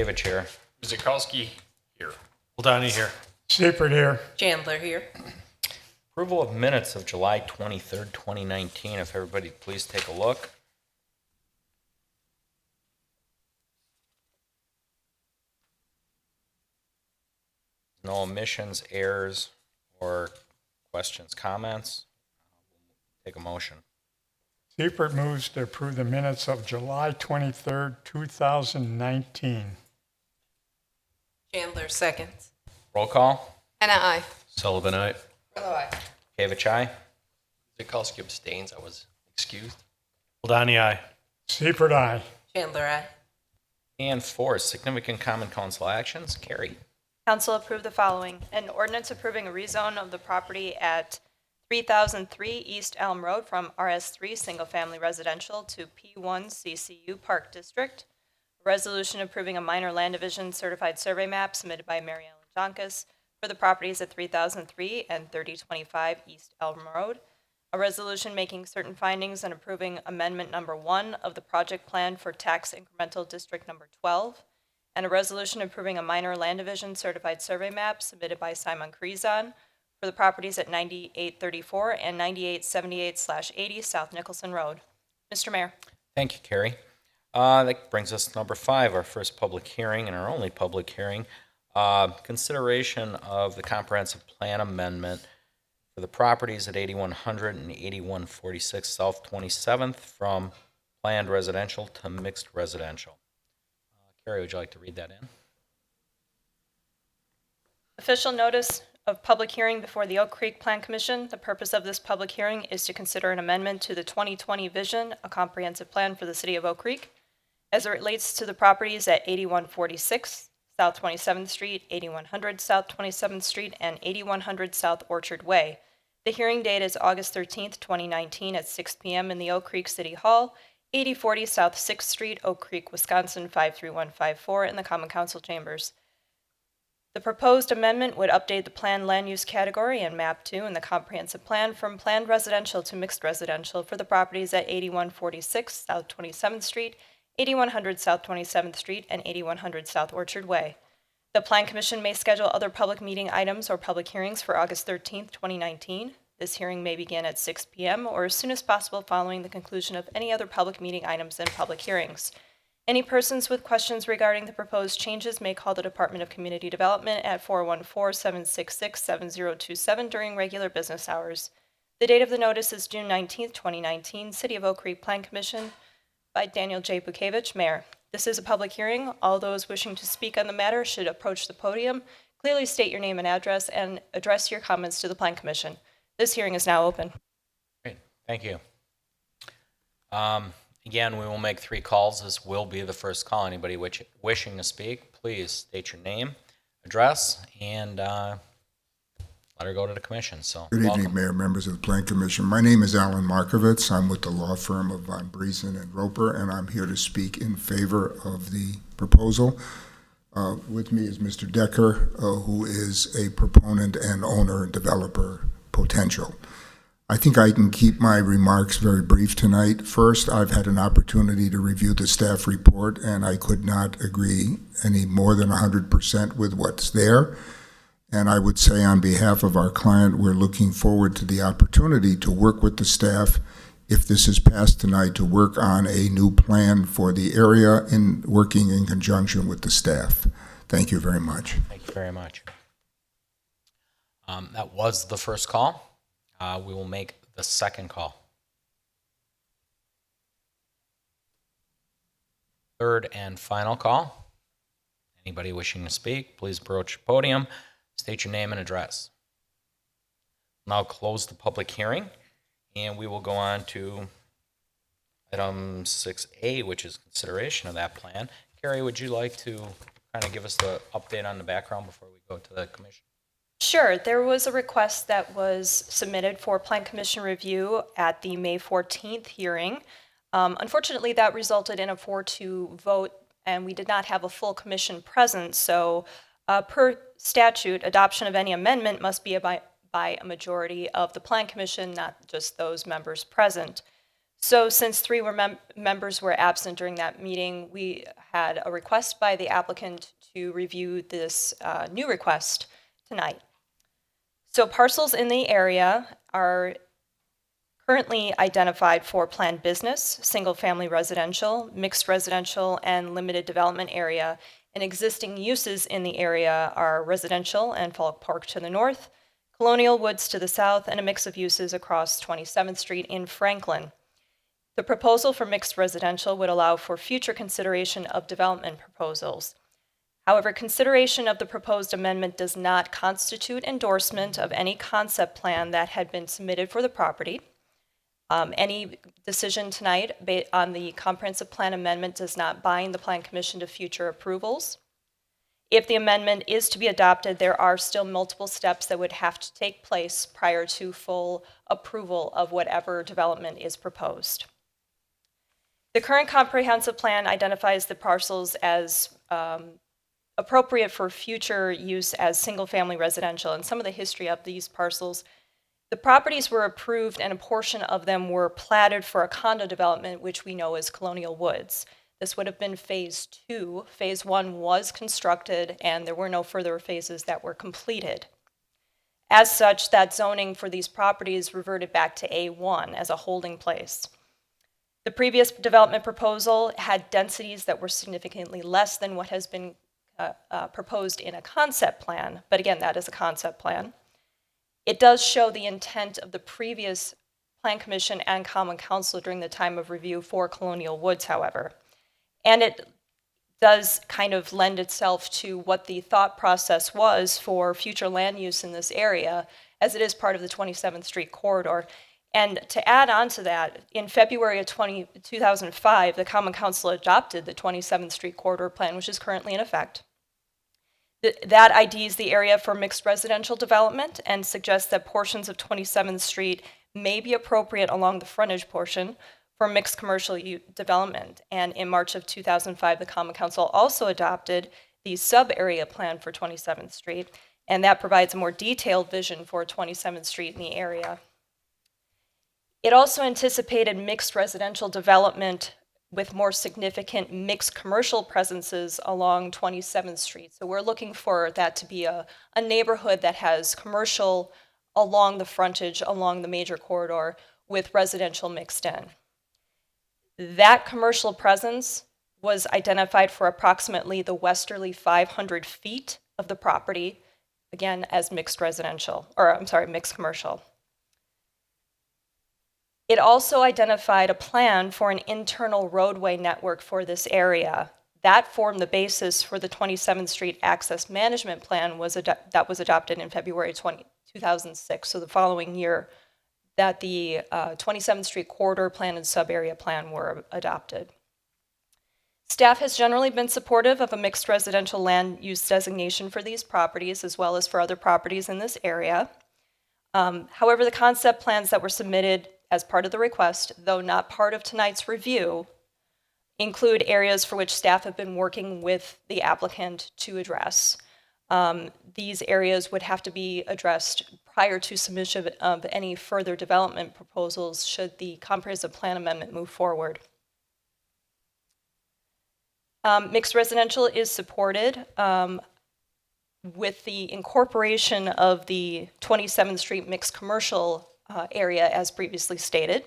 Bukavich here. Guzikowski here. Ladani here. Seifert here. Chandler here. Approval of minutes of July 23rd, 2019. If everybody please take a look. No omissions, errors, or questions, comments. Take a motion. Seifert moves to approve the minutes of July 23rd, 2019. Chandler seconds. Roll call. Hannah, aye. Sullivan, aye. Rilla, aye. Bukavich, aye. Guzikowski abstains. I was excused. Ladani, aye. Seifert, aye. Chandler, aye. And 4, significant common council actions. Carrie. Council approved the following: an ordinance approving a rezone of the property at 3003 East Elm Road from RS3 Single Family Residential to P1 CCU Park District. A resolution approving a minor land division certified survey map submitted by Mary Ellen Jonkus for the properties at 3003 and 3025 East Elm Road. A resolution making certain findings and approving amendment number 1 of the project plan for tax incremental district number 12. And a resolution approving a minor land division certified survey map submitted by Simon Krizan for the properties at 9834 and 9878/80 South Nicholson Road. Mr. Mayor. Thank you, Carrie. That brings us to number 5, our first public hearing and our only public hearing. Consideration of the comprehensive plan amendment for the properties at 8100 and 8146 South 27th from planned residential to mixed residential. Carrie, would you like to read that in? Official notice of public hearing before the Oak Creek Plan Commission. The purpose of this public hearing is to consider an amendment to the 2020 Vision, a comprehensive plan for the city of Oak Creek, as it relates to the properties at 8146 South 27th Street, 8100 South 27th Street, and 8100 South Orchard Way. The hearing date is August 13th, 2019 at 6 p.m. in the Oak Creek City Hall, 8040 South 6th Street, Oak Creek, Wisconsin 53154 in the Common Council Chambers. The proposed amendment would update the planned land use category and map 2 in the comprehensive plan from planned residential to mixed residential for the properties at 8146 South 27th Street, 8100 South 27th Street, and 8100 South Orchard Way. The Plan Commission may schedule other public meeting items or public hearings for August 13th, 2019. This hearing may begin at 6 p.m. or as soon as possible following the conclusion of any other public meeting items and public hearings. Any persons with questions regarding the proposed changes may call the Department of Community Development at 414-766-7027 during regular business hours. The date of the notice is June 19th, 2019, City of Oak Creek Plan Commission by Daniel J. Bukavich, Mayor. This is a public hearing. All those wishing to speak on the matter should approach the podium, clearly state your name and address, and address your comments to the Plan Commission. This hearing is now open. Great, thank you. Again, we will make 3 calls. This will be the first call. Anybody wishing to speak, please state your name, address, and let her go to the commission. So, Good welcome. evening, Mayor, members of the Plan Commission. My name is Alan Markovitz. I'm with the law firm of Von Briesen and Roper, and I'm here to speak in favor of the proposal. With me is Mr. Decker, who is a proponent and owner and developer potential. I think I can keep my remarks very brief tonight. First, I've had an opportunity to review the staff report, and I could not agree any more than 100% with what's there. And I would say on behalf of our client, we're looking forward to the opportunity to work with the staff, if this is passed tonight, to work on a new plan for the area in working in conjunction with the staff. Thank you very much. Thank you very much. That was the first call. We will make the second call. Third and final call. Anybody wishing to speak, please approach the podium, state your name and address. Now close the public hearing, and we will go on to item 6A, which is consideration of that plan. Carrie, would you like to kind of give us the update on the background before we go to the commission? Sure. There was a request that was submitted for Plan Commission review at the May 14th hearing. Unfortunately, that resulted in a 4-2 vote, and we did not have a full commission present. So per statute, adoption of any amendment must be by a majority of the Plan Commission, not just those members present. So since 3 members were absent during that meeting, we had a request by the applicant to review this new request tonight. So parcels in the area are currently identified for planned business, single-family residential, mixed residential, and limited development area. And existing uses in the area are residential and Falk Park to the north, Colonial Woods to the south, and a mix of uses across 27th Street in Franklin. The proposal for mixed residential would allow for future consideration of development proposals. However, consideration of the proposed amendment does not constitute endorsement of any concept plan that had been submitted for the property. Any decision tonight on the comprehensive plan amendment does not bind the Plan Commission to future approvals. If the amendment is to be adopted, there are still multiple steps that would have to take place prior to full approval of whatever development is proposed. The current comprehensive plan identifies the parcels as appropriate for future use as single-family residential, and some of the history of these parcels. The properties were approved and a portion of them were platted for a condo development, which we know as Colonial Woods. This would have been phase 2. Phase 1 was constructed and there were no further phases that were completed. As such, that zoning for these properties reverted back to A1 as a holding place. The previous development proposal had densities that were significantly less than what has been proposed in a concept plan, but again, that is a concept plan. It does show the intent of the previous Plan Commission and Common Council during the time of review for Colonial Woods, however. And it does kind of lend itself to what the thought process was for future land use in this area, as it is part of the 27th Street corridor. And to add on to that, in February of 2005, the Common Council adopted the 27th Street corridor plan, which is currently in effect. That IDs the area for mixed residential development and suggests that portions of 27th Street may be appropriate along the frontage portion for mixed commercial development. And in March of 2005, the Common Council also adopted the sub-area plan for 27th Street, and that provides a more detailed vision for 27th Street in the area. It also anticipated mixed residential development with more significant mixed commercial presences along 27th Street. So we're looking for that to be a neighborhood that has commercial along the frontage, along the major corridor, with residential mixed in. That commercial presence was identified for approximately the westerly 500 feet of the property, again, as mixed residential, or I'm sorry, mixed commercial. It also identified a plan for an internal roadway network for this area. That formed the basis for the 27th Street Access Management Plan that was adopted in February 2006, so the following year that the 27th Street Corridor Plan and Sub-Area Plan were adopted. Staff has generally been supportive of a mixed residential land use designation for these properties, as well as for other properties in this area. However, the concept plans that were submitted as part of the request, though not part of tonight's review, include areas for which staff have been working with the applicant to address. These areas would have to be addressed prior to submission of any further development proposals should the comprehensive plan amendment move forward. Mixed residential is supported with the incorporation of the 27th Street mixed commercial area as previously stated.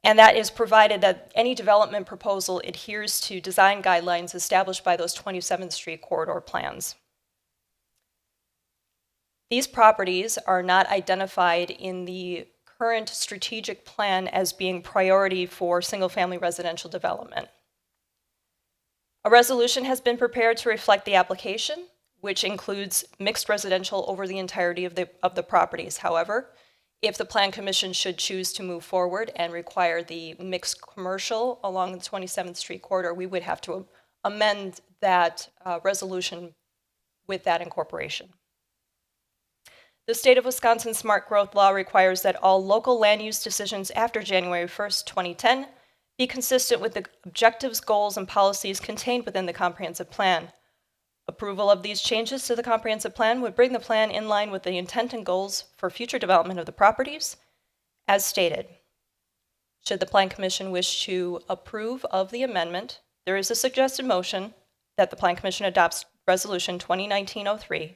And that is provided that any development proposal adheres to design guidelines established by those 27th Street corridor plans. These properties are not identified in the current strategic plan as being priority for single-family residential development. A resolution has been prepared to reflect the application, which includes mixed residential over the entirety of the properties. However, if the Plan Commission should choose to move forward and require the mixed commercial along the 27th Street corridor, we would have to amend that resolution with that incorporation. The State of Wisconsin Smart Growth Law requires that all local land use decisions after January 1st, 2010 be consistent with the objectives, goals, and policies contained within the comprehensive plan. Approval of these changes to the comprehensive plan would bring the plan in line with the intent and goals for future development of the properties, as stated. Should the Plan Commission wish to approve of the amendment, there is a suggested motion that the Plan Commission adopts Resolution 2019-03,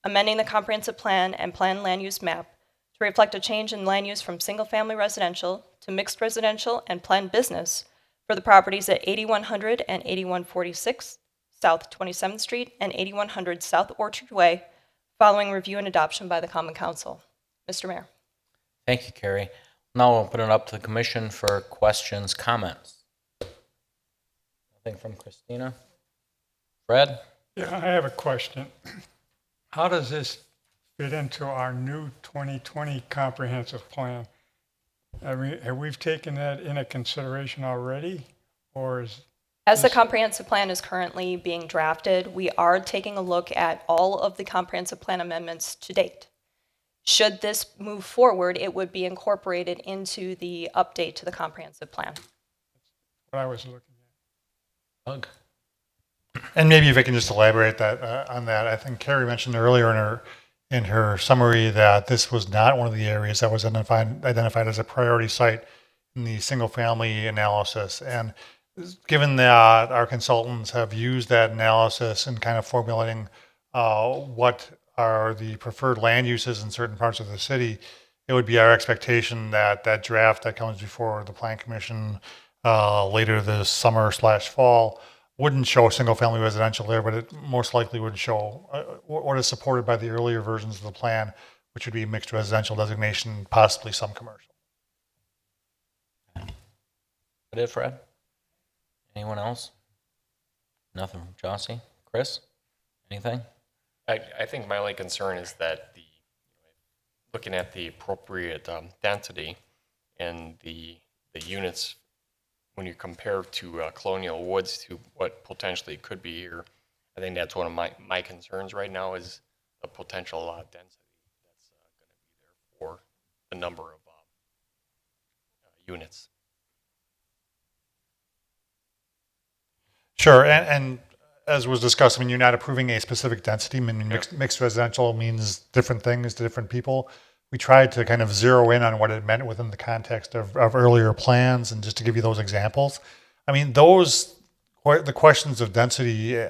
amending the comprehensive plan and plan land use map to reflect a change in land use from single-family residential to mixed residential and planned business for the properties at 8100 and 8146 South 27th Street and 8100 South Orchard Way, following review and adoption by the Common Council. Mr. Mayor. Thank you, Carrie. Now we'll open it up to the commission for questions, comments. Nothing from Christina? Fred? Yeah, I have a question. How does this fit into our new 2020 comprehensive plan? Have we taken that into consideration already, or is? As the comprehensive plan is currently being drafted, we are taking a look at all of the comprehensive plan amendments to date. Should this move forward, it would be incorporated into the update to the comprehensive plan. What I was looking at. Doug? And maybe if I can just elaborate that on that, I think Carrie mentioned earlier in her summary that this was not one of the areas that was identified as a priority site in the single family analysis. And given that our consultants have used that analysis in kind of formulating what are the preferred land uses in certain parts of the city, it would be our expectation that that draft that comes before the Plan Commission later this summer/fall wouldn't show single family residential there, but it most likely would show what is supported by the earlier versions of the plan, which would be mixed residential designation, possibly some commercial. That it, Fred? Anyone else? Nothing from Jossie? Chris? Anything? I think my only concern is that looking at the appropriate density and the units, when you compare to Colonial Woods to what potentially could be here, I think that's one of my concerns right now is the potential density that's going to be there for the number of units. Sure, and as was discussed, I mean, you're not approving a specific density. I mean, mixed residential means different things to different people. We tried to kind of zero in on what it meant within the context of earlier plans, and just to give you those examples. I mean, the questions of density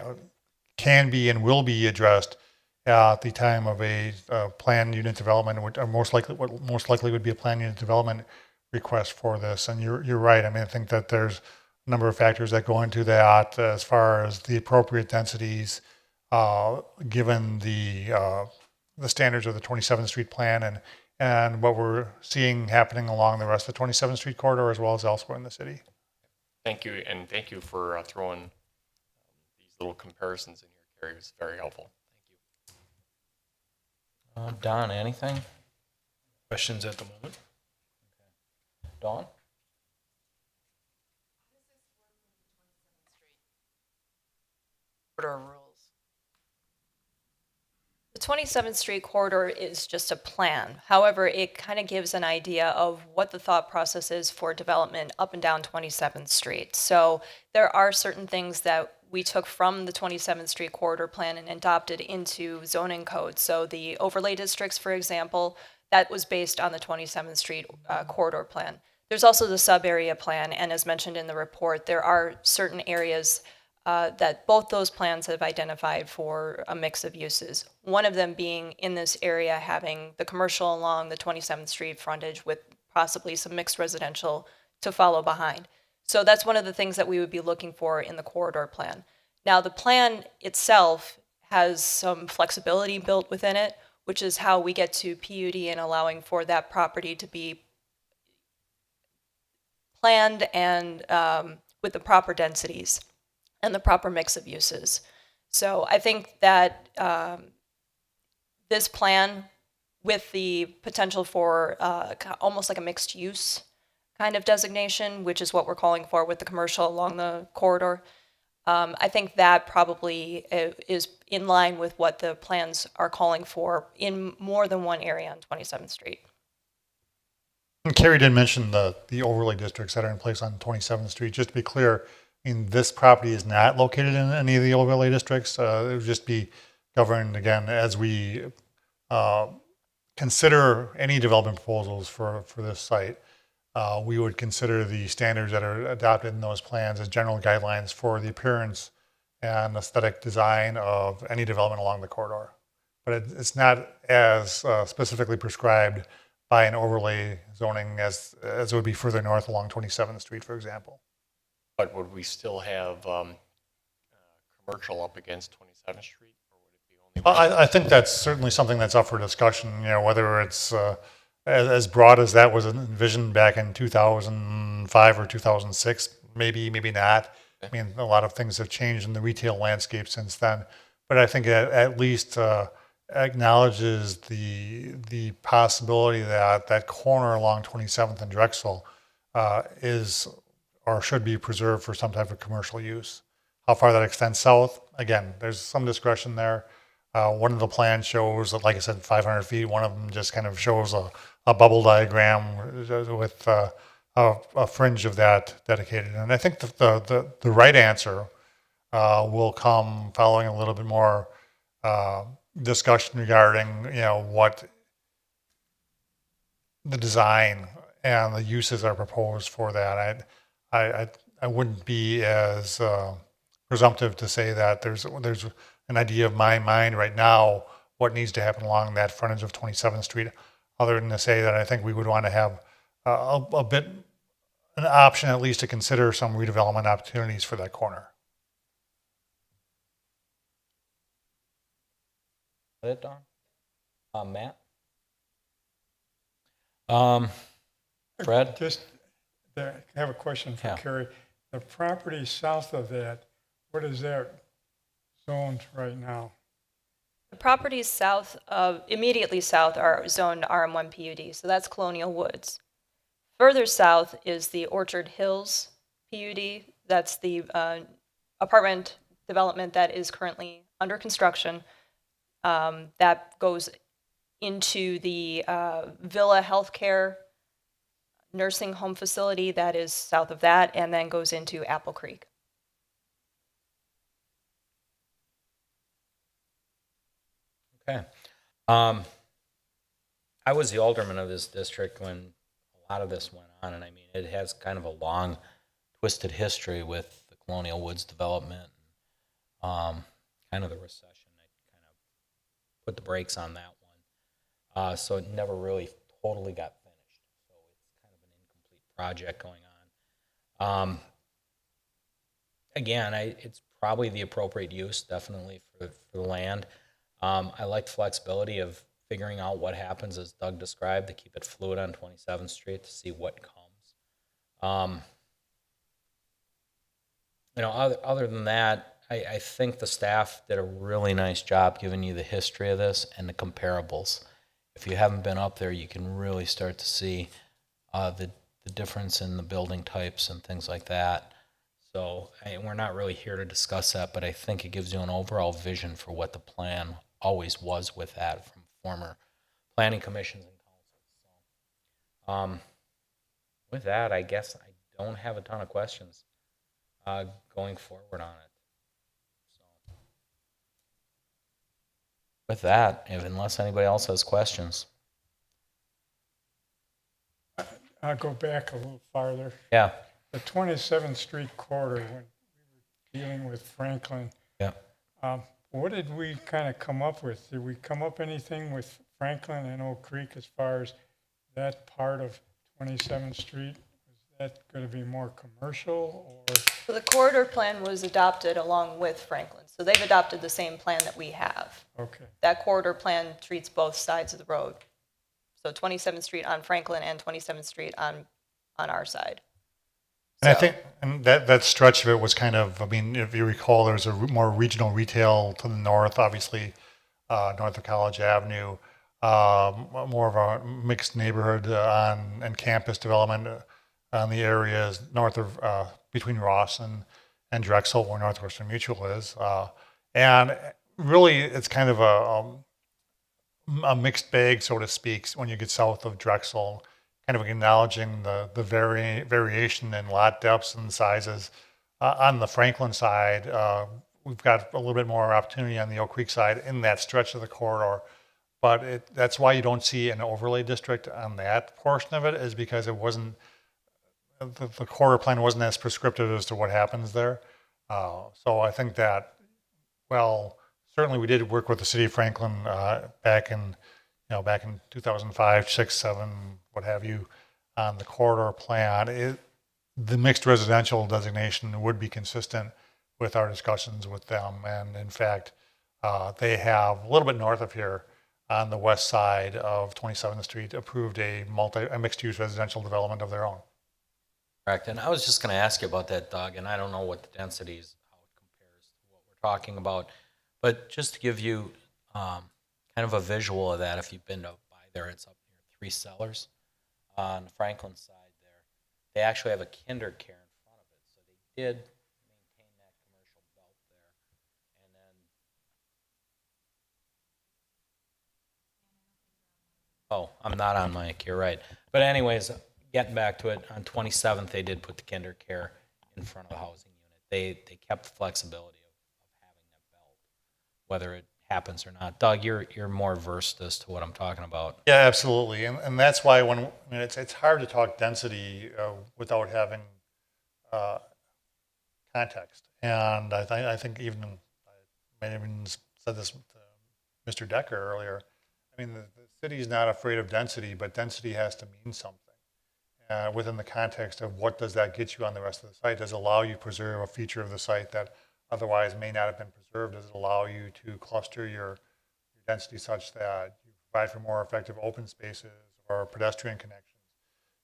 can be and will be addressed at the time of a plan unit development, which are most likely would be a plan unit development request for this. And you're right. I mean, I think that there's a number of factors that go into that as far as the appropriate densities, given the standards of the 27th Street plan and what we're seeing happening along the rest of the 27th Street corridor as well as elsewhere in the city. Thank you, and thank you for throwing these little comparisons in here, Carrie. It's very helpful. Thank you. Don, anything? Questions at the moment? Dawn? Corridor rules. The 27th Street corridor is just a plan. However, it kind of gives an idea of what the thought process is for development up and down 27th Street. So there are certain things that we took from the 27th Street corridor plan and adopted into zoning code. So the overlay districts, for example, that was based on the 27th Street corridor plan. There's also the sub-area plan, and as mentioned in the report, there are certain areas that both those plans have identified for a mix of uses. One of them being in this area having the commercial along the 27th Street frontage with possibly some mixed residential to follow behind. So that's one of the things that we would be looking for in the corridor plan. Now, the plan itself has some flexibility built within it, which is how we get to PUD and allowing for that property to be planned and with the proper densities and the proper mix of uses. So I think that this plan, with the potential for almost like a mixed use kind of designation, which is what we're calling for with the commercial along the corridor, I think that probably is in line with what the plans are calling for in more than one area on 27th Street. And Carrie did mention the overlay districts that are in place on 27th Street. Just to be clear, I mean, this property is not located in any of the overlay districts. It would just be governed, again, as we consider any development proposals for this site. we would consider the standards that are adopted in those plans as general guidelines for the appearance and aesthetic design of any development along the corridor. But it's not as specifically prescribed by an overlay zoning as it would be further north along 27th Street, for example. But would we still have commercial up against 27th Street, or would it be only? I think that's certainly something that's up for discussion, whether it's as broad as that was envisioned back in 2005 or 2006, maybe not. I mean, a lot of things have changed in the retail landscape since then, but I think it at least acknowledges the possibility that that corner along 27th and Drexel is or should be preserved for some type of commercial use. How far that extends south, again, there's some discretion there. One of the plans shows, like I said, 500 feet. One of them just kind of shows a bubble diagram with a fringe of that dedicated. And I think the right answer will come following a little bit more discussion regarding, what the design and the uses are proposed for that. I wouldn't be as presumptive to say that there's an idea of my mind right now what needs to happen along that frontage of 27th Street, other than to say that I think we would want to have a bit an option at least to consider some redevelopment opportunities for that corner. That it, Don? Matt? Fred? I have a question for Yeah. Carrie. The property south of that, what is that zoned right now? The properties south of, immediately south are zoned RM1 PUD, so that's Colonial Woods. Further south is the Orchard Hills PUD. That's the apartment development that is currently under construction. That goes into the Villa Healthcare nursing home facility that is south of that, and then goes into Apple Creek. Okay. I was the alderman of this district when a lot of this went on, and I mean, it has kind of a long, twisted history with the Colonial Woods development, kind of the recession that kind of put the brakes on that one. So it never really totally got finished. So it's kind of an incomplete project going on. Again, it's probably the appropriate use, definitely, for the land. I like flexibility of figuring out what happens, as Doug described, to keep it fluid on 27th Street to see what comes. Other than that, I think the staff did a really nice job giving you the history of this and the comparables. If you haven't been up there, you can really start to see the difference in the building types and things like that. So we're not really here to discuss that, but I think it gives you an overall vision for what the plan always was with that from former planning commissions and councils. So, with that, I guess I don't have a ton of questions going forward on it. So, with that, unless anybody else has questions. I'll go back a little farther. Yeah. The 27th Street corridor, when we were dealing with Franklin, Yeah. what did we kind of come up with? Did we come up anything with Franklin and Oak Creek as far as that part of 27th Street? Is that going to be more commercial or? So the corridor plan was adopted along with Franklin. So they've adopted the same plan that we have. Okay, That corridor plan treats both sides of the road. So 27th Street on Franklin and 27th Street on our side. And I So- think that stretch of it was kind of, I mean, if you recall, there was a more regional retail to the north, obviously, north of College Avenue, more of a mixed neighborhood and campus development on the areas north of, between Ross and Drexel, where Northwestern Mutual is. And really, it's kind of a mixed bag, so to speak, when you get south of Drexel, kind of acknowledging the variation in lot depths and sizes. On the Franklin side, we've got a little bit more opportunity on the Oak Creek side in that stretch of the corridor. But that's why you don't see an overlay district on that portion of it, is because it wasn't the corridor plan wasn't as prescriptive as to what happens there. So I think that, well, certainly we did work with the city of Franklin back in 2005, 6, 7, what have you, on the corridor plan. The mixed residential designation would be consistent with our discussions with them. And in fact, they have a little bit north of here on the west side of 27th Street approved a mixed-use residential development of their own. Correct. And I was just going to ask you about that, Doug, and I don't know what the density is, how it compares to what we're talking about. But just to give you kind of a visual of that, if you've been to by there, it's up near 3 Cellars on the Franklin side there. They actually have a kinder care in front of it. So they did maintain that commercial belt there. And then, oh, I'm not on mic, you're right. But anyways, getting back to it, on 27th, they did put the kinder care in front of the housing unit. They kept the flexibility of having that belt, whether it happens or not. Doug, you're more versed as to what I'm talking about. Yeah, absolutely. And that's why it's hard to talk density without having context. And I think even, I may have even said this to Mr. Decker earlier, I mean, the city is not afraid of density, but density has to mean something. Within the context of what does that get you on the rest of the site? Does it allow you to preserve a feature of the site that otherwise may not have been preserved? Does it allow you to cluster your density such that you provide for more effective open spaces or pedestrian connections?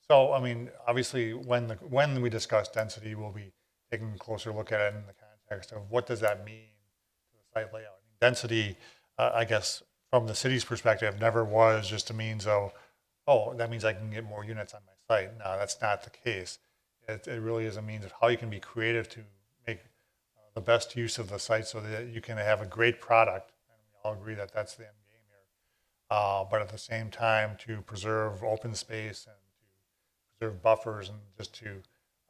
So, I mean, obviously, when we discuss density, we'll be taking a closer look at it in the context of what does that mean to the site layout. I mean, density, I guess, from the city's perspective, never was just a means of, oh, that means I can get more units on my site. No, that's not the case. It really is a means of how you can be creative to make the best use of the site so that you can have a great product. And we all agree that that's the end game here. But at the same time, to preserve open space and to preserve buffers and just to,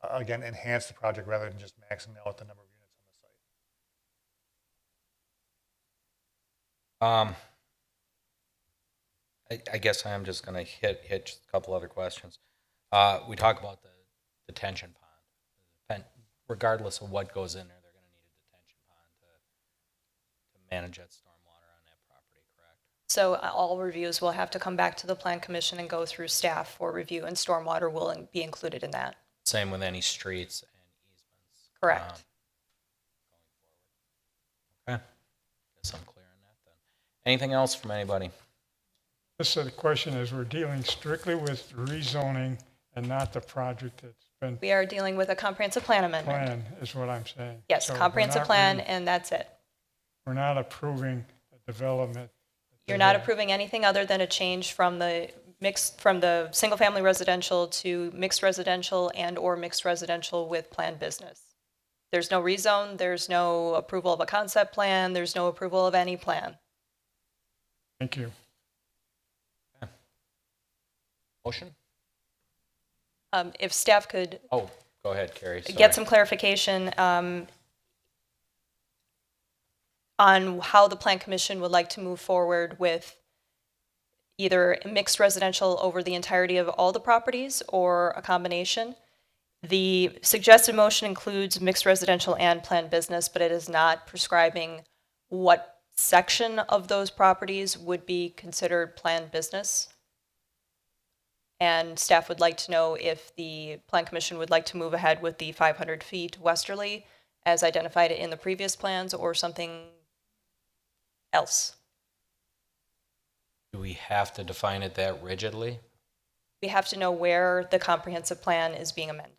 again, enhance the project rather than just maxing out the number of units on the site. I guess I'm just going to hit just a couple other questions. We talk about the detention pond. Regardless of what goes in there, they're going to need a detention pond to manage that stormwater on that property, correct? So all reviews will have to come back to the Plan Commission and go through staff for review, and stormwater will be included in that. Same with any streets and easements. Correct. Going forward. Okay. Guess I'm clear on that then. Anything else from anybody? So the question is, we're dealing strictly with rezoning and not the project that's been We are dealing with a comprehensive plan amendment. planned, is what I'm saying. Yes, So we're comprehensive not plan, really- and that's it. We're not approving the development. You're not approving anything other than a change from the single-family residential to mixed residential and/or mixed residential with planned business. There's no rezone, there's no approval of a concept plan, there's no approval of any plan. Thank you. Motion? If staff could Oh, go ahead, Carrie. Sorry. get some clarification on how the Plan Commission would like to move forward with either mixed residential over the entirety of all the properties or a combination. The suggested motion includes mixed residential and planned business, but it is not prescribing what section of those properties would be considered planned business. And staff would like to know if the Plan Commission would like to move ahead with the 500 feet westerly as identified in the previous plans or something else. Do we have to define it that rigidly? We have to know where the comprehensive plan is being amended.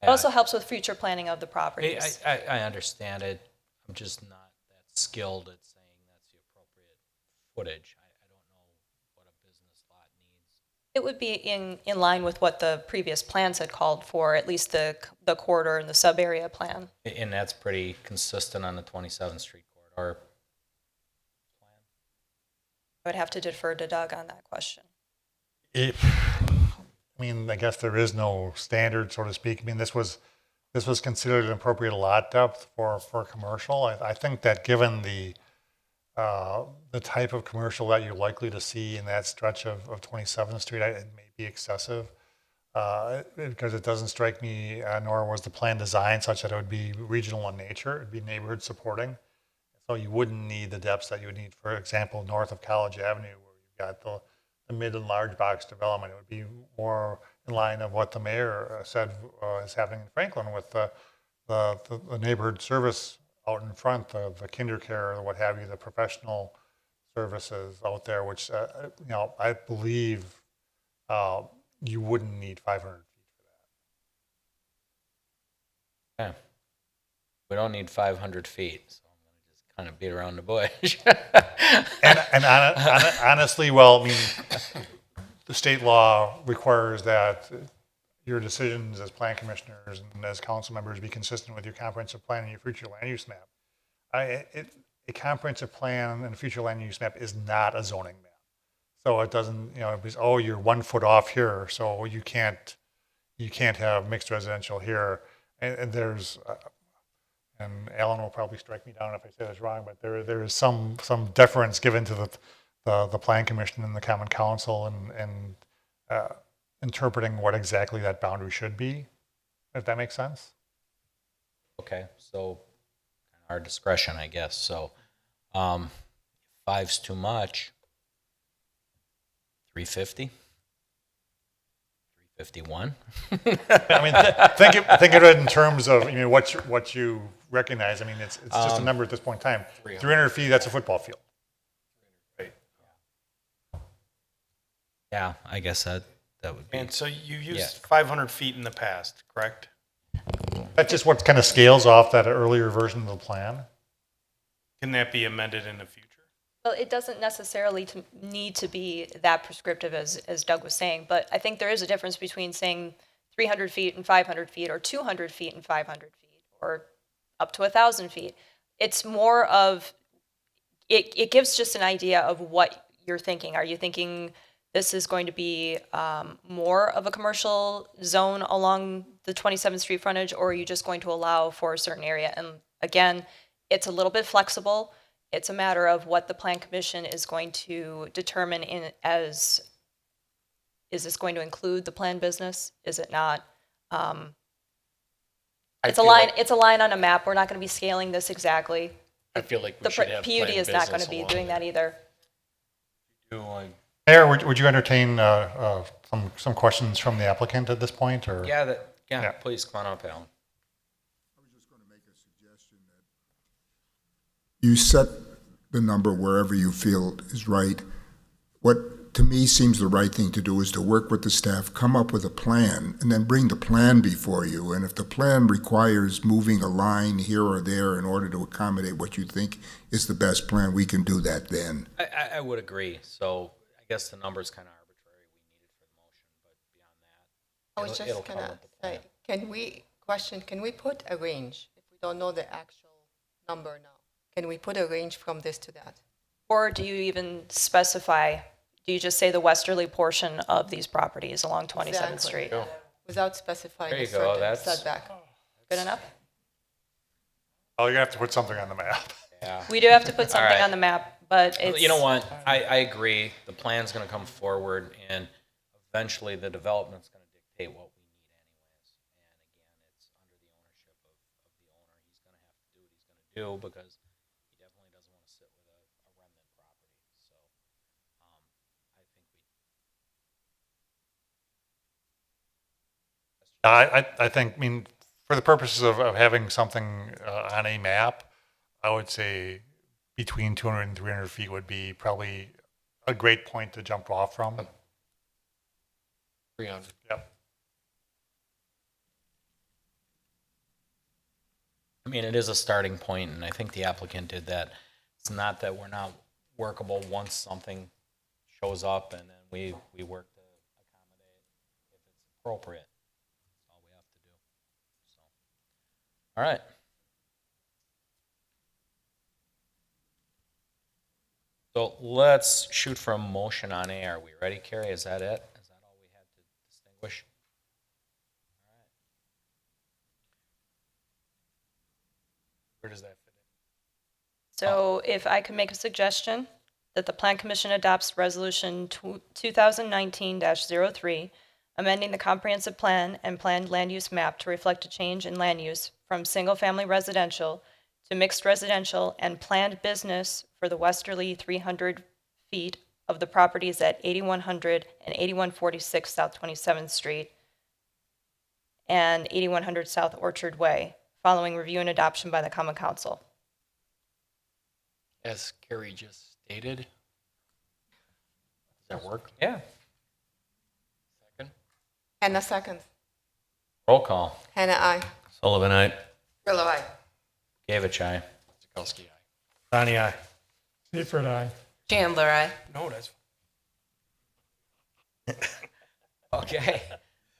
It also helps with future planning of the properties. I understand it. I'm just not that skilled at saying that's the appropriate footage. I don't know what a business lot needs. It would be in line with what the previous plans had called for, at least the corridor and the sub-area plan. And that's pretty consistent on the 27th Street corridor plan. I would have to defer to Doug on that question. I mean, I guess there is no standard, so to speak. I mean, this was considered an appropriate lot depth for commercial. I think that given the the type of commercial that you're likely to see in that stretch of 27th Street, it may be excessive. Because it doesn't strike me, nor was the plan designed such that it would be regional in nature. It'd be neighborhood supporting. So you wouldn't need the depths that you would need, for example, north of College Avenue, where you've got the mid and large box development. It would be more in line of what the mayor said is happening in Franklin with the neighborhood service out in front, the kinder care or what have you, the professional services out there, which, I believe you wouldn't need 500 feet for that. Okay. We don't need 500 feet, so I'm going to just kind of beat around the bush. Honestly, well, I mean, the state law requires that your decisions as plan commissioners and as council members be consistent with your comprehensive plan and your future land use map. A comprehensive plan and a future land use map is not a zoning map. So it doesn't, because, you're 1 foot off here, so you can't have mixed residential here. And there's, and Alan will probably strike me down if I say this wrong, but there is some deference given to the plan commission and the common council and interpreting what exactly that boundary should be, if that makes sense. Okay, so our discretion, I guess. So 5's too much. 350? 351? I mean, think of it in terms of, what you recognize. I mean, it's just a number at this point in time. 300 feet, that's a football field. Yeah, I guess that would be. And so you used Yeah. 500 feet in the past, correct? That's just what kind of scales off that earlier version of the plan. Can that be amended in the future? Well, it doesn't necessarily need to be that prescriptive as Doug was saying, but I think there is a difference between saying 300 feet and 500 feet or 200 feet and 500 feet or up to 1,000 feet. It's more of, it gives just an idea of what you're thinking. Are you thinking this is going to be more of a commercial zone along the 27th Street frontage, or are you just going to allow for a certain area? And again, it's a little bit flexible. It's a matter of what the Plan Commission is going to determine is this going to include the planned business? Is it not? It's a line on a map. We're not going to be scaling this exactly. I feel like we The should have PUD planned is not going business to be along doing that either. Mayor, would you entertain some questions from the applicant at this point, or? Yeah, Yeah. please come on up, Alan. I was just going to make a suggestion that you set the number wherever you feel is right. What to me seems the right thing to do is to work with the staff, come up with a plan, and then bring the plan before you. And if the plan requires moving a line here or there in order to accommodate what you think is the best plan, we can do that then. I would agree. So I guess the number's kind of arbitrary. We need it for the motion, but beyond that, I was it'll just come gonna with the plan. say, can we put a range if we don't know the actual number now? Can we put a range from this to that? Or do you even specify, do you just say the westerly portion of these properties along 27th Exactly. Street? Without specifying There a you go, certain that's- setback? Good enough? Oh, you're gonna have to put something on the map. Yeah. We do have to put something right. on the map, but it's. You know what? I agree. The plan's going to come forward, and eventually the development's going to dictate what we need anyways. And again, it's under the ownership of the owner. He's going to have to do what he's going to do because he definitely doesn't want to sit with a remnant property. So I think I think, for the purposes of having something on a map, I would say between 200 and 300 feet would be probably a great point to jump off from. 300. Yep. it is a starting point, and I think the applicant did that. It's not that we're not workable once something shows up, and then we work to accommodate if it's appropriate. That's all we have to do. So, all right. So let's shoot for a motion on A. Are we ready, Carrie? Is that it? Is that all we had to distinguish? All right. Where does that fit So if I could make a suggestion, that the Plan Commission adopts Resolution 2019-03, amending the comprehensive plan and planned land use map to reflect a change in land use from single-family residential to mixed residential and planned business for the westerly 300 feet of the properties at 8100 and 8146 South 27th Street and 8100 South Orchard Way, following review and adoption by the Common Council. As Carrie just stated. Does that work? Yeah. Second? Hannah seconds. Roll call. Hannah, aye. Sullivan, aye. Grillo, aye. Gavich, aye. Kuzikowski, aye. Donnie, aye. Seifert, aye. Chandler, aye. No, that's, Okay.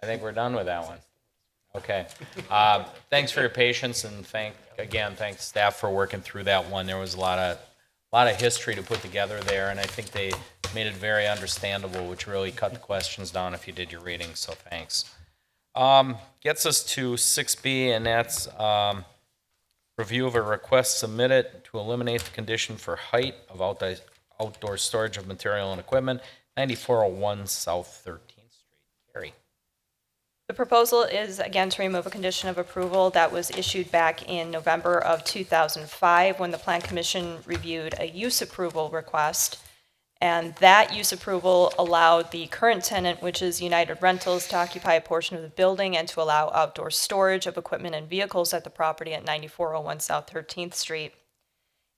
I think we're done with that one. Okay. Thanks for your patience, and thanks staff for working through that one. There was a lot of history to put together there, and I think they made it very understandable, which really cut the questions down if you did your reading, so thanks. Gets us to 6B, and that's review of a request submitted to eliminate the condition for height of outdoor storage of material and equipment, 9401 South 13th Street. Carrie. The proposal is, again, to remove a condition of approval that was issued back in November of 2005 when the Plan Commission reviewed a use approval request. And that use approval allowed the current tenant, which is United Rentals, to occupy a portion of the building and to allow outdoor storage of equipment and vehicles at the property at 9401 South 13th Street.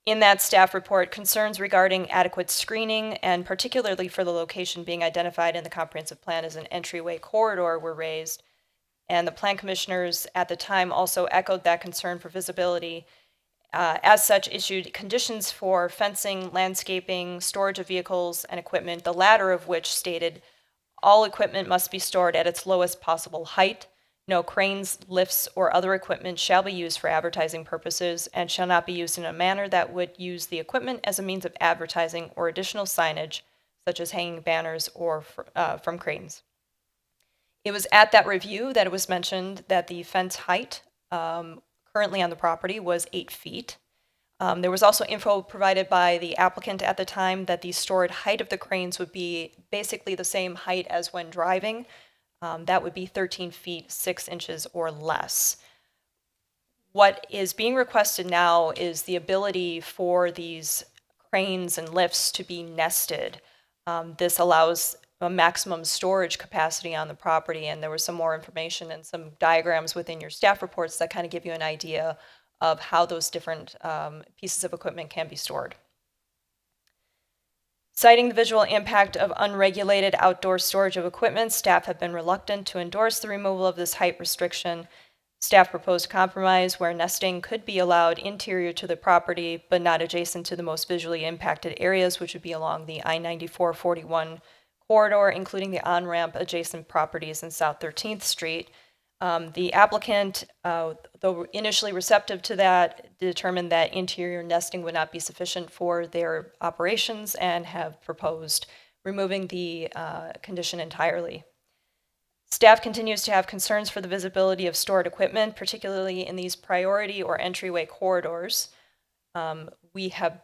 In that staff report, concerns regarding adequate screening, and particularly for the location being identified in the comprehensive plan as an entryway corridor, were raised. And the plan commissioners at the time also echoed that concern for visibility. As such, issued conditions for fencing, landscaping, storage of vehicles and equipment, the latter of which stated all equipment must be stored at its lowest possible height. No cranes, lifts, or other equipment shall be used for advertising purposes and shall not be used in a manner that would use the equipment as a means of advertising or additional signage, such as hanging banners or from cranes. It was at that review that it was mentioned that the fence height currently on the property was 8 feet. There was also info provided by the applicant at the time that the stored height of the cranes would be basically the same height as when driving. That would be 13 feet, 6 inches or less. What is being requested now is the ability for these cranes and lifts to be nested. This allows a maximum storage capacity on the property, and there was some more information and some diagrams within your staff reports that kind of give you an idea of how those different pieces of equipment can be stored. Citing the visual impact of unregulated outdoor storage of equipment, staff have been reluctant to endorse the removal of this height restriction. Staff proposed a compromise where nesting could be allowed interior to the property, but not adjacent to the most visually impacted areas, which would be along the I-94-41 corridor, including the on-ramp adjacent properties in South 13th Street. The applicant, though initially receptive to that, determined that interior nesting would not be sufficient for their operations and have proposed removing the condition entirely. Staff continues to have concerns for the visibility of stored equipment, particularly in these priority or entryway corridors. We have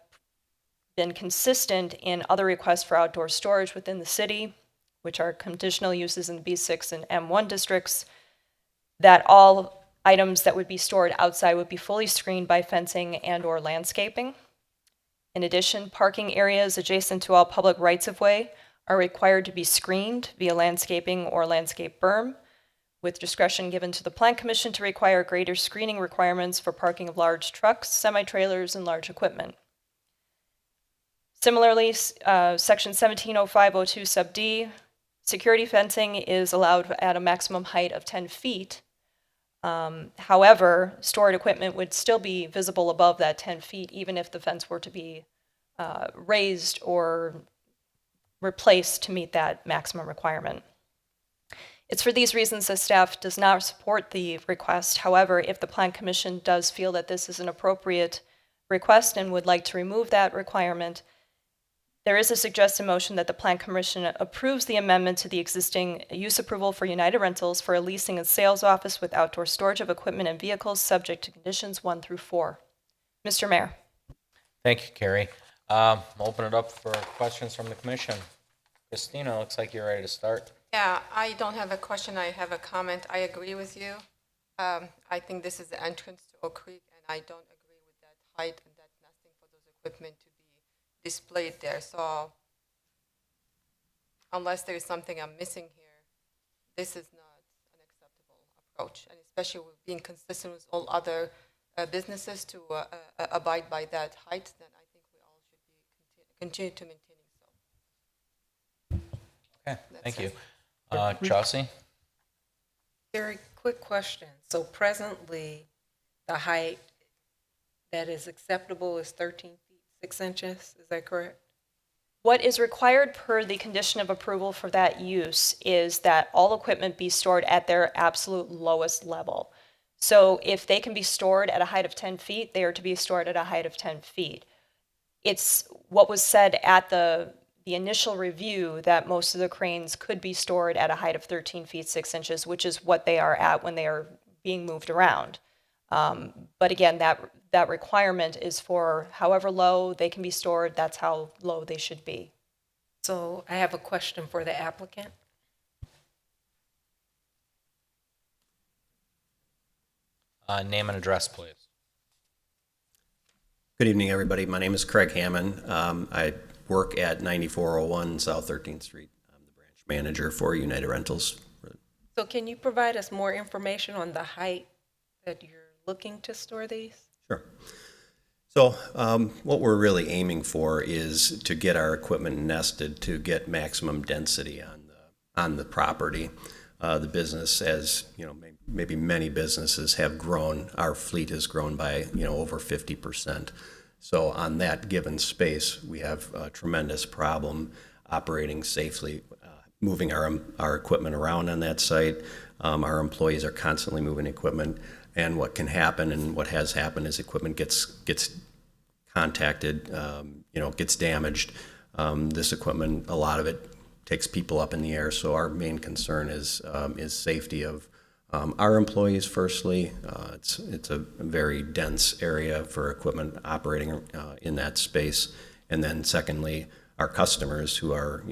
been consistent in other requests for outdoor storage within the city, which are conditional uses in the B6 and M1 districts, that all items that would be stored outside would be fully screened by fencing and or landscaping. In addition, parking areas adjacent to all public rights-of-way are required to be screened via landscaping or landscape berm, with discretion given to the Plan Commission to require greater screening requirements for parking of large trucks, semi-trailers, and large equipment. Similarly, Section 170502 sub D, security fencing is allowed at a maximum height of 10 feet. However, stored equipment would still be visible above that 10 feet, even if the fence were to be raised or replaced to meet that maximum requirement. It's for these reasons that staff does not support the request. However, if the Plan Commission does feel that this is an appropriate request and would like to remove that requirement, there is a suggested motion that the Plan Commission approves the amendment to the existing use approval for United Rentals for a leasing and sales office with outdoor storage of equipment and vehicles subject to conditions 1 through 4. Mr. Mayor. Thank you, Carrie. Open it up for questions from the commission. Christina, looks like you're ready to start. Yeah, I don't have a question, I have a comment. I agree with you. I think this is the entrance to Oak Creek, and I don't agree with that height and that nesting for those equipment to be displayed there. So unless there is something I'm missing here, this is not an acceptable approach. And especially with being consistent with all other businesses to abide by that height, then I think we all should be continue to maintaining so. Okay, thank you. it. Chelsea? Very quick question. So presently, the height that is acceptable is 13 feet, 6 inches, is that correct? What is required per the condition of approval for that use is that all equipment be stored at their absolute lowest level. So if they can be stored at a height of 10 feet, they are to be stored at a height of 10 feet. It's what was said at the initial review that most of the cranes could be stored at a height of 13 feet, 6 inches, which is what they are at when they are being moved around. But again, that requirement is for however low they can be stored, that's how low they should be. So I have a question for the applicant. Name and address, please. Good evening, everybody. My name is Craig Hammond. I work at 9401 South 13th Street. I'm the branch manager for United Rentals. So can you provide us more information on the height that you're looking to store these? Sure. So what we're really aiming for is to get our equipment nested to get maximum density on the property. The business, as you know, maybe many businesses have grown. Our fleet has grown by over 50%. So on that given space, we have a tremendous problem operating safely, moving our equipment around on that site. Our employees are constantly moving equipment, and what can happen and what has happened is equipment gets contacted, gets damaged. This equipment, a lot of it takes people up in the air. So our main concern is safety of our employees. Firstly, it's a very dense area for equipment operating in that space, and then secondly, our customers who are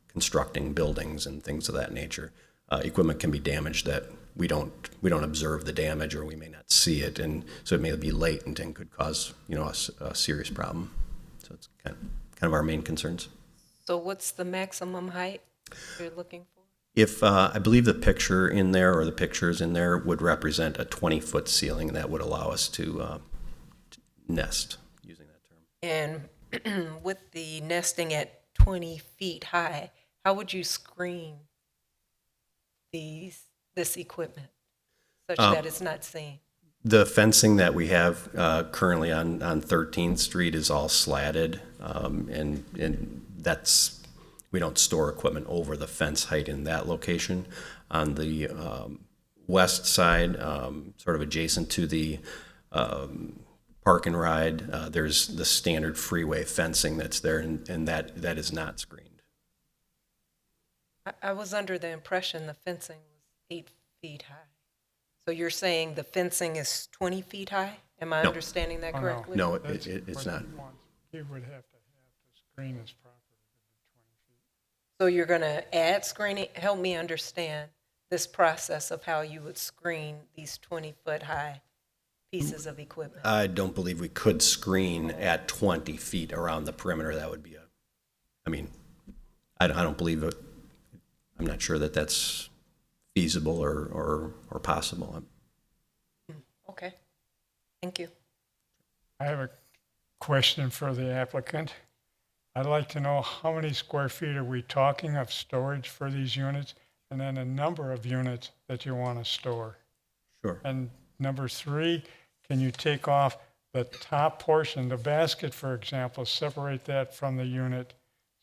constructing buildings and things of that nature. Equipment can be damaged that we don't observe the damage, or we may not see it, and so it may be latent and could cause a serious problem. So it's kind of our main concerns. So what's the maximum height you're looking for? If I believe the picture in there, or the pictures in there, would represent a 20-foot ceiling that would allow us to nest, using that term. And with the nesting at 20 feet high, how would you screen this equipment such that it's not seen? The fencing that we have currently on 13th Street is all slatted, and that's, we don't store equipment over the fence height in that location. On the west side, sort of adjacent to the park and ride, there's the standard freeway fencing that's there, and that is not screened. I was under the impression the fencing was 8 feet high. So you're saying the fencing is 20 feet high? Am I No. understanding that Oh, no. correctly? No, That's it's what not. he wants. He would have to screen his property to be 20 feet. So you're going to add screening? Help me understand this process of how you would screen these 20-foot high pieces of equipment. I don't believe we could screen at 20 feet around the perimeter. That would be I don't believe it. I'm not sure that that's feasible or possible. Okay. Thank you. I have a question for the applicant. I'd like to know how many square feet are we talking of storage for these units, and then the number of units that you want to store. Sure. And number 3, can you take off the top portion, the basket, for example, separate that from the unit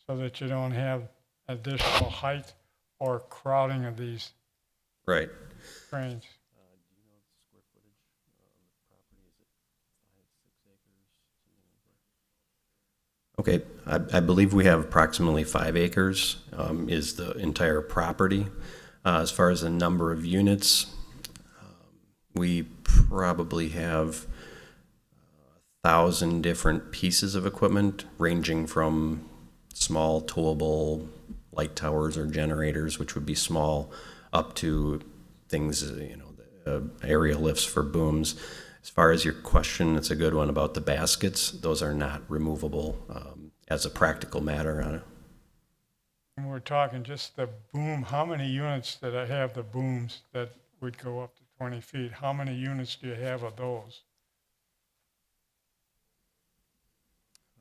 so that you don't have additional height or crowding of these Right. cranes? Okay. I believe we have approximately 5 acres is the entire property. As far as the number of units, we probably have 1,000 different pieces of equipment, ranging from small towable light towers or generators, which would be small, up to things, aerial lifts for booms. As far as your question, it's a good one about the baskets. Those are not removable as a practical matter. And we're talking just the boom, how many units that I have the booms that would go up to 20 feet? How many units do you have of those?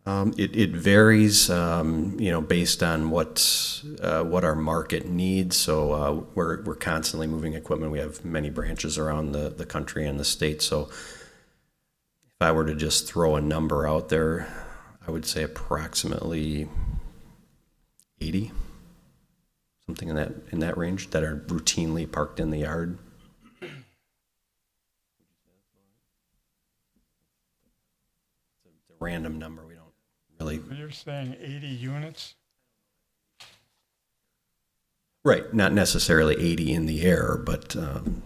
It varies, based on what our market needs. So we're constantly moving equipment. We have many branches around the country and the state. So if I were to just throw a number out there, I would say approximately 80, something in that range, that are routinely parked in the yard. It's a random number. We don't really. So you're saying 80 units? Right, not necessarily 80 in the air, but along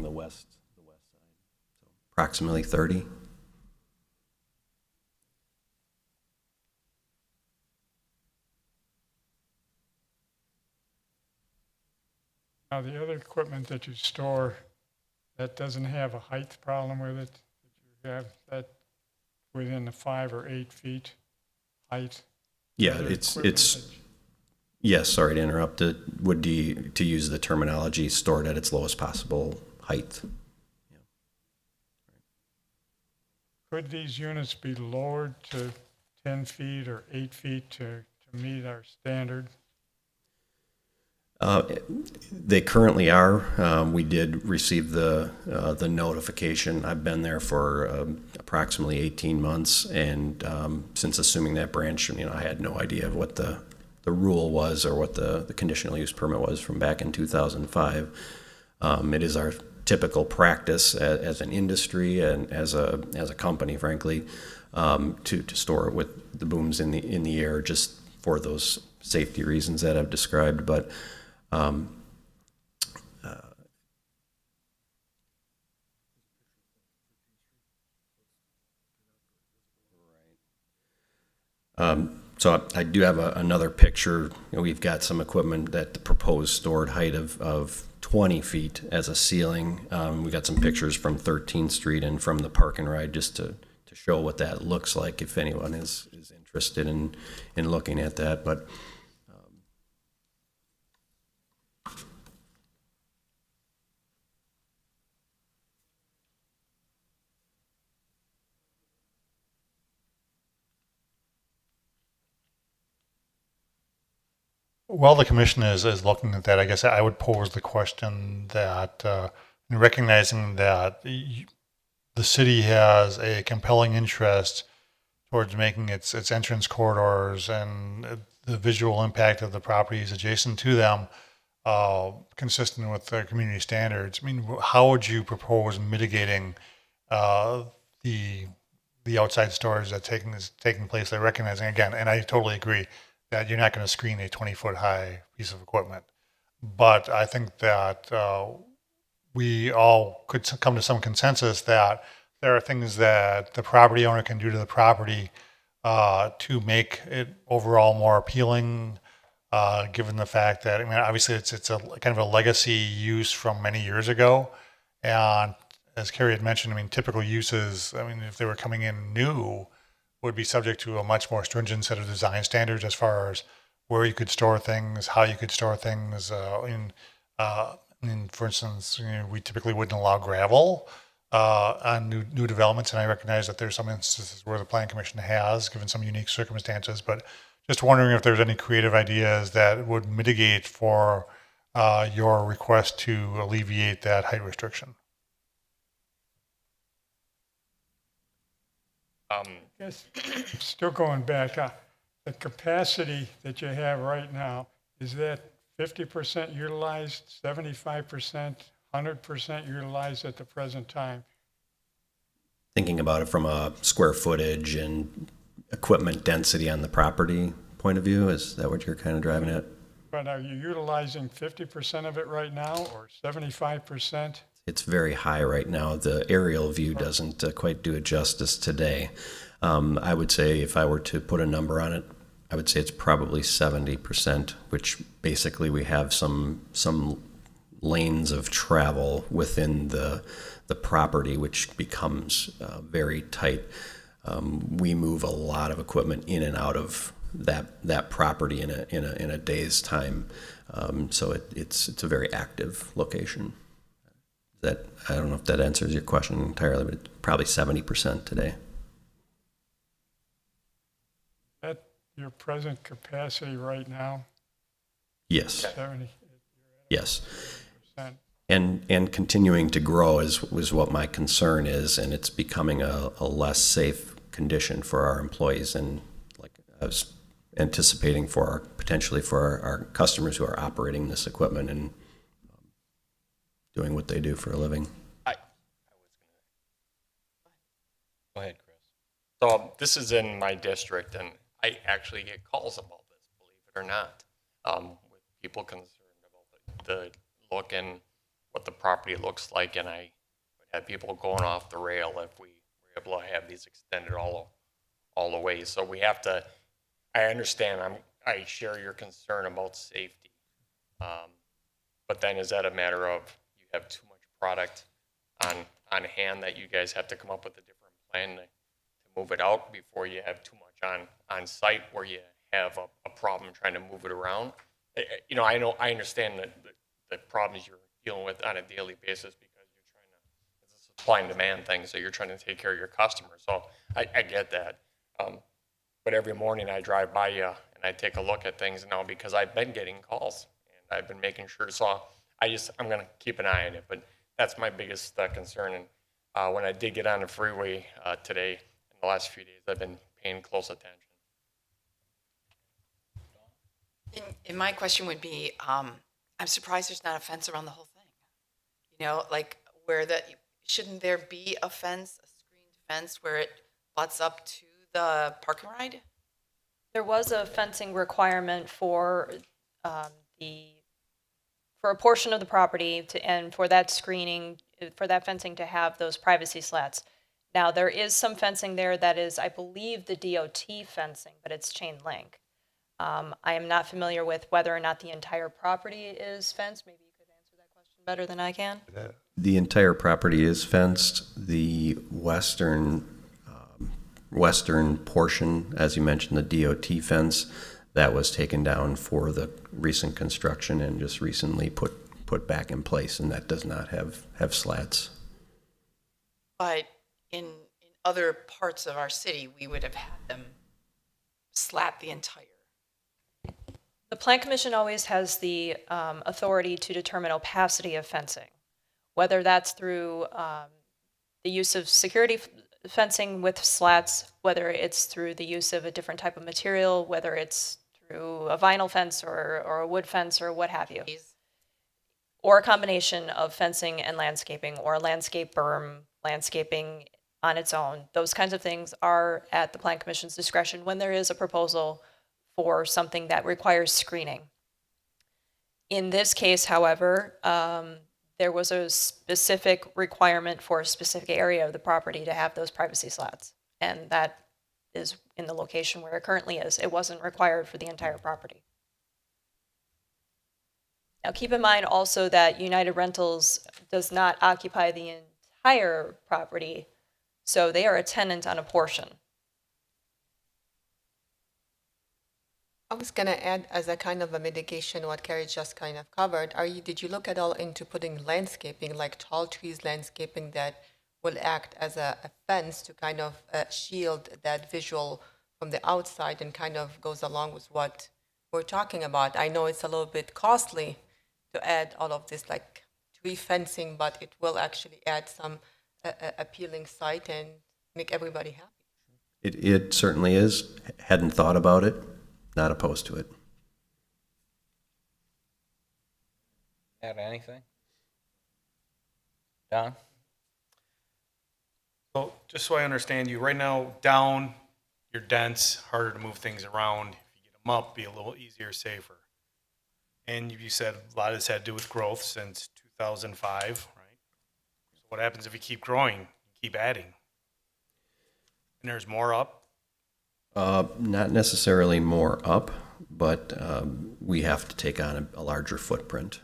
the west side, so approximately 30. Now, the other equipment that you store, that doesn't have a height problem with it? That you have that within the 5 or 8 feet height? Yeah, Other it's equipment that yes. Sorry to interrupt. It would be, to use the terminology, stored at its lowest possible height. Could these units be lowered to 10 feet or 8 feet to meet our standard? They currently are. We did receive the notification. I've been there for approximately 18 months, and since assuming that branch, I had no idea of what the rule was or what the conditional use permit was from back in 2005. It is our typical practice as an industry and as a company, frankly, to store it with the booms in the air, just for those safety reasons that I've described. But so I do have another picture. We've got some equipment that the proposed stored height of 20 feet as a ceiling. We got some pictures from 13th Street and from the Park and Ride, just to show what that looks like if anyone is interested in looking at that. But while the commission is looking at that, I guess I would pose the question that, in recognizing that the city has a compelling interest towards making its entrance corridors and the visual impact of the properties adjacent to them consistent with the community standards. I mean, how would you propose mitigating the outside storage that's taking place there? Recognizing, again, and I totally agree, that you're not going to screen a 20-foot high piece of equipment. But I think that we all could come to some consensus that there are things that the property owner can do to the property to make it overall more appealing, given the fact that, obviously it's a kind of a legacy use from many years ago. And as Carrie had mentioned, typical uses, if they were coming in new, would be subject to a much more stringent set of design standards as far as where you could store things, how you could store things. For instance, we typically wouldn't allow gravel on new developments, and I recognize that there's some instances where the Plan Commission has, given some unique circumstances. But just wondering if there's any creative ideas that would mitigate for your request to alleviate that height restriction. Yes, still going back, the capacity that you have right now, is that 50% utilized, 75%, 100% utilized at the present time? thinking about it from a square footage and equipment density on the property point of view, is that what you're kind of driving at? But are you utilizing 50% of it right now or 75%? It's very high right now. The aerial view doesn't quite do it justice today. I would say if I were to put a number on it, I would say it's probably 70%, which basically we have some lanes of travel within the property, which becomes very tight. We move a lot of equipment in and out of that property in a day's time. So it's a very active location. I don't know if that answers your question entirely, but it's probably 70% today. At your present capacity right now, Yes, 70%. yes. And continuing to grow is what my concern is, and it's becoming a less safe condition for our employees, and like I was anticipating potentially for our customers who are operating this equipment and doing what they do for a living. Go ahead, Chris. So this is in my district, and I actually get calls about this, believe it or not, with people concerned about the look and what the property looks like, and I would have people going off the rail if we were able to have these extended all the way. So we have to. I understand. I share your concern about safety, but then is that a matter of you have too much product on hand that you guys have to come up with a different plan to move it out before you have too much on site where you have a problem trying to move it around? You know, I understand that the problems you're dealing with on a daily basis because you're trying to, it's a supply and demand thing, so you're trying to take care of your customers. So I get that. But every morning I drive by you and I take a look at things now because I've been getting calls and I've been making sure. So I'm going to keep an eye on it, but that's my biggest concern. And when I did get on the freeway today, in the last few days, I've been paying close attention. And my question would be, I'm surprised there's not a fence around the whole thing. You know, like shouldn't there be a fence, a screened fence where it butts up to the park and ride? There was a fencing requirement for for a portion of the property and for that screening, for that fencing to have those privacy slats. Now, there is some fencing there that is, I believe, the DOT fencing, but it's chain link. I am not familiar with whether or not the entire property is fenced. Maybe you could answer that question better than I can. The entire property is fenced. The western portion, as you mentioned, the DOT fence, that was taken down for the recent construction and just recently put back in place, and that does not have slats. But in other parts of our city, we would have had them slat the entire. The Plan Commission always has the authority to determine opacity of fencing, whether that's through the use of security fencing with slats, whether it's through the use of a different type of material, whether it's through a vinyl fence or a wood fence or what have you, or a combination of fencing and landscaping, or a landscape berm, landscaping on its own. Those kinds of things are at the Plan Commission's discretion when there is a proposal for something that requires screening. In this case, however, there was a specific requirement for a specific area of the property to have those privacy slats, and that is in the location where it currently is. It wasn't required for the entire property. Now, keep in mind also that United Rentals does not occupy the entire property, so they are a tenant on a portion. I was going to add as a kind of a mitigation what Carrie just kind of covered. Did you look at all into putting landscaping, like tall trees landscaping that will act as a fence to kind of shield that visual from the outside and kind of goes along with what we're talking about? I know it's a little bit costly to add all of this like tree fencing, but it will actually add some appealing sight and make everybody happy. It certainly is. Hadn't thought about it. Not opposed to it. Add anything? Don? So just so I understand you, right now, down, you're dense, harder to move things around. If you get them up, be a little easier, safer. And you said a lot of this had to do with growth since 2005, right? So what happens if you keep growing, you keep adding? And there's more up? Not necessarily more up, but we have to take on a larger footprint.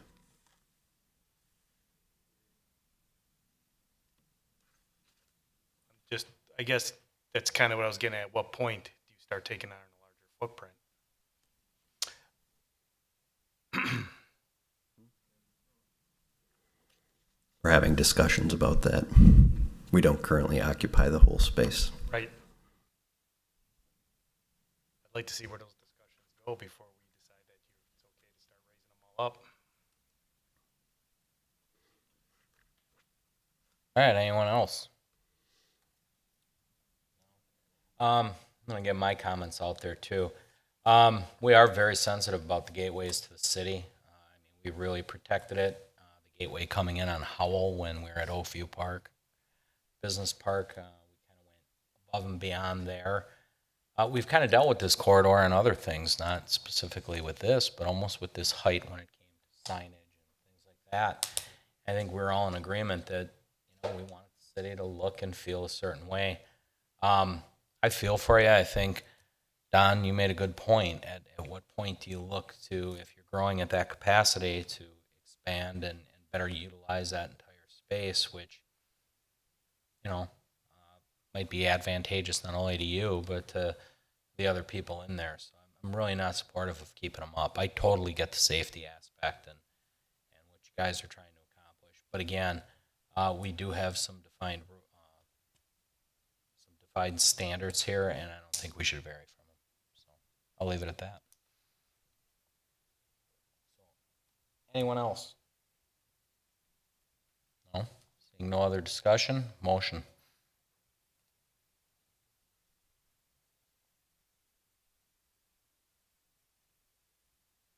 Just, I guess that's kind of what I was getting at. What point do you start taking on a larger footprint? We're having discussions about that. We don't currently occupy the whole space. Right. I'd like to see where those discussions go before we decide that it's okay to start raising them all up. All right, anyone else? I'm gonna get my comments out there too. We are very sensitive about the gateways to the city. We really protected it. The gateway coming in on Howell when we were at Oakview Park, Business Park, we kind of went above and beyond there. We've kind of dealt with this corridor and other things, not specifically with this, but almost with this height when it came to signage and things like that. I think we're all in agreement that we want the city to look and feel a certain way. I feel for you. I think, Don, you made a good point. At what point do you look to, if you're growing at that capacity, to expand and better utilize that entire space, which, might be advantageous not only to you, but to the other people in there. So I'm really not supportive of keeping them up. I totally get the safety aspect and what you guys are trying to accomplish. But again, we do have some defined standards here, and I don't think we should vary from them. So I'll leave it at that. Anyone else? No? Seeing no other discussion, motion.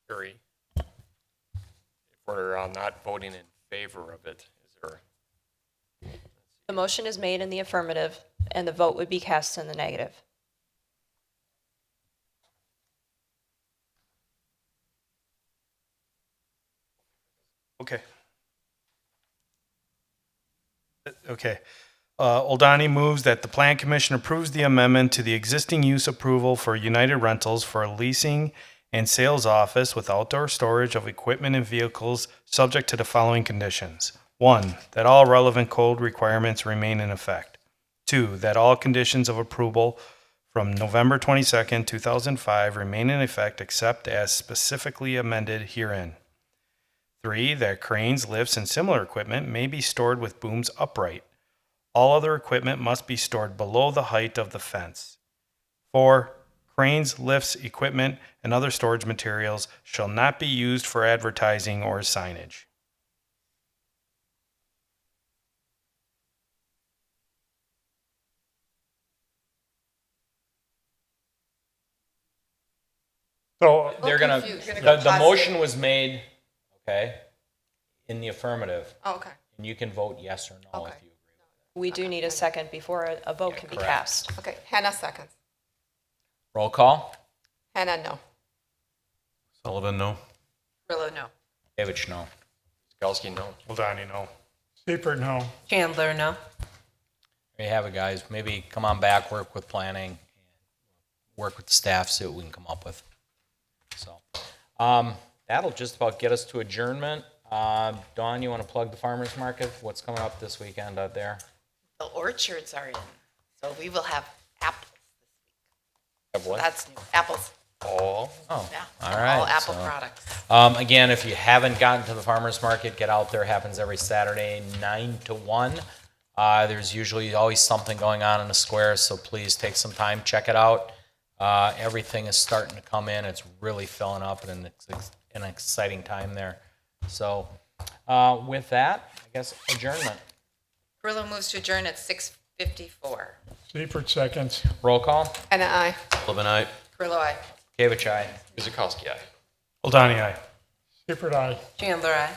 Carrie, if we're not voting in favor of it, is there? The motion is made in the affirmative, and the vote would be cast in the negative. Okay. Okay. Oldani moves that the Plan Commission approves the amendment to the existing use approval for United Rentals for a leasing and sales office with outdoor storage of equipment and vehicles subject to the following conditions. 1, that all relevant code requirements remain in effect. 2, that all conditions of approval from November 22nd, 2005 remain in effect except as specifically amended herein. 3, that cranes, lifts, and similar equipment may be stored with booms upright. All other equipment must be stored below the height of the fence. 4, cranes, lifts, equipment, and other storage materials shall not be used for advertising or signage. So, They're gonna, confused. the motion was made, okay, in the affirmative, Oh, okay. and you can vote yes or no Okay. if you agree with it. We do need a second before a vote can be correct. cast. Okay, Hannah seconds. Roll call. Hannah, no. Sullivan, no. Grillo, no. David, no. Skalsky, no. Oldani, no. Seifert, no. Chandler, no. There you have it, guys. Maybe come on back, work with planning, and work with the staff, see what we can come up with. So, that'll just about get us to adjournment. Dawn, you want to plug the farmer's market? What's coming up this weekend out there? The orchards are in, so we will have apples. Have what? That's new. Apples, Oh, Oh, yeah. all right. All apple so, products. Again, if you haven't gotten to the farmer's market, get out there. It happens every Saturday, 9 to 1. There's usually always something going on in the square, so please take some time, check it out. Everything is starting to come in. It's really filling up, and it's an exciting time there. So with that, I guess adjournment. Grillo moves to adjourn at 6:54. Seifert seconds. Roll call. Hannah, aye. Sullivan, aye. Grillo, aye. Gavich, aye. Guzikowski, aye. Oldani, aye. Seifert, aye. Chandler, aye.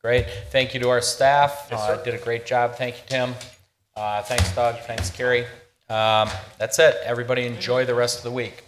Great. Thank you to our staff. Yes, sir. Did a great job. Thank you, Tim. Thanks, Doug. Thanks, Carrie. That's it. Everybody enjoy the rest of the week.